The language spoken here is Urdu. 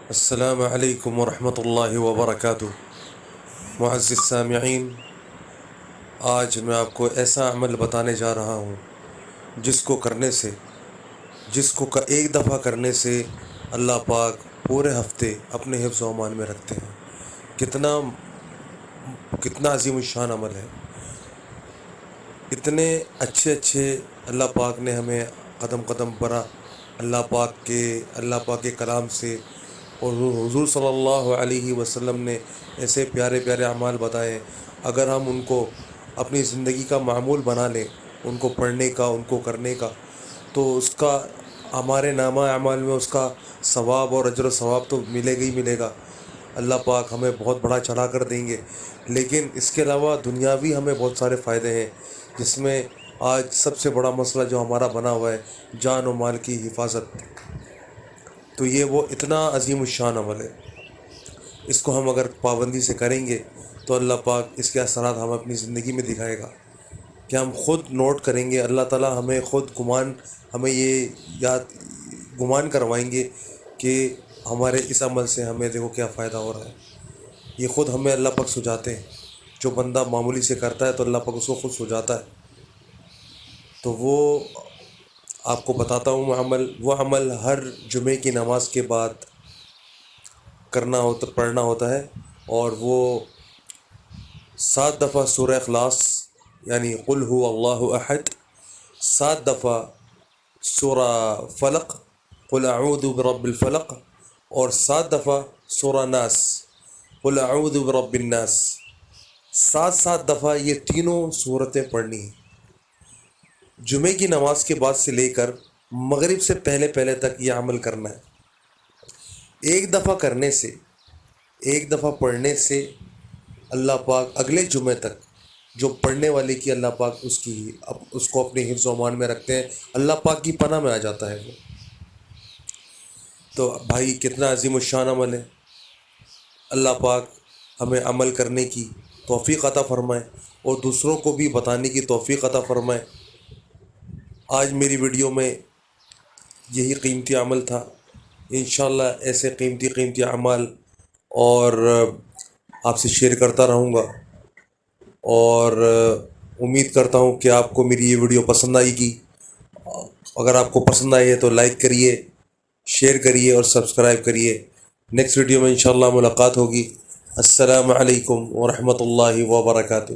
السلام علیکم ورحمۃ اللہ وبرکاتہ۔ معزز سامعین، آج میں آپ کو ایسا عمل بتانے جا رہا ہوں جس کو ایک دفعہ کرنے سے اللہ پاک پورے ہفتے اپنے حفظ و امان میں رکھتے ہیں۔ کتنا عظیم الشان عمل ہے۔ اتنے اچھے اللہ پاک نے ہمیں قدم قدم پر اللہ پاک کے کلام سے اور حضور صلی اللہ علیہ وسلم نے ایسے پیارے پیارے اعمال بتائے۔ اگر ہم ان کو اپنی زندگی کا معمول بنا لیں، ان کو پڑھنے کا، ان کو کرنے کا، تو اس کا ہمارے نامہ اعمال میں اس کا ثواب اور اجر و ثواب تو ملے گا ہی ملے گا۔ اللہ پاک ہمیں بہت بڑا چڑھا کر دیں گے۔ لیکن اس کے علاوہ دنیاوی ہمیں بہت سارے فائدے ہیں، جس میں آج سب سے بڑا مسئلہ جو ہمارا بنا ہوا ہے، جان و مال کی حفاظت۔ تو یہ وہ اتنا عظیم الشان عمل ہے، اس کو ہم اگر پابندی سے کریں گے تو اللہ پاک اس کے اثرات ہم اپنی زندگی میں دکھائے گا کہ ہم خود نوٹ کریں گے۔ اللہ تعالیٰ ہمیں یہ گمان کروائیں گے کہ ہمارے اس عمل سے ہمیں دیکھو کیا فائدہ ہو رہا ہے۔ یہ خود ہمیں اللہ پاک سجاتے ہیں۔ جو بندہ معمولی سے کرتا ہے تو اللہ پاک اس کو خود سجاتا ہے۔ تو وہ آپ کو بتاتا ہوں وہ عمل ہر جمعے کی نماز کے بعد پڑھنا ہوتا ہے، اور وہ 7 دفعہ سورہ اخلاص یعنی قل هو اللہ احد، 7 دفعہ سورہ فلق قل اعوذ برب الفلق، اور 7 دفعہ سورہ ناس قل اعوذ برب الناس۔ 7 دفعہ یہ تینوں صورتیں پڑھنی ہیں۔ جمعے کی نماز کے بعد سے لے کر مغرب سے پہلے تک یہ عمل کرنا ہے۔ ایک دفعہ پڑھنے سے اللہ پاک اگلے جمعے تک جو پڑھنے والے کی اللہ پاک اس کو اپنے حفظ و امان میں رکھتے ہیں، اللہ پاک کی پناہ میں آ جاتا ہے وہ۔ تو بھائی کتنا عظیم الشان عمل ہے۔ اللہ پاک ہمیں عمل کرنے کی توفیق عطا فرمائے اور دوسروں کو بھی بتانے کی توفیق عطا فرمائے۔ آج میری ویڈیو میں یہی قیمتی عمل تھا۔ انشاءاللہ ایسے قیمتی اعمال اور آپ سے شیئر کرتا رہوں گا، اور امید کرتا ہوں کہ آپ کو میری یہ ویڈیو پسند آئے گی۔ اگر آپ کو پسند آئی ہے تو لائک کریے، شیئر کریے اور سبسکرائب کریے۔ نیکسٹ ویڈیو میں انشاءاللہ ملاقات ہوگی۔ السلام علیکم ورحمۃ اللہ وبرکاتہ۔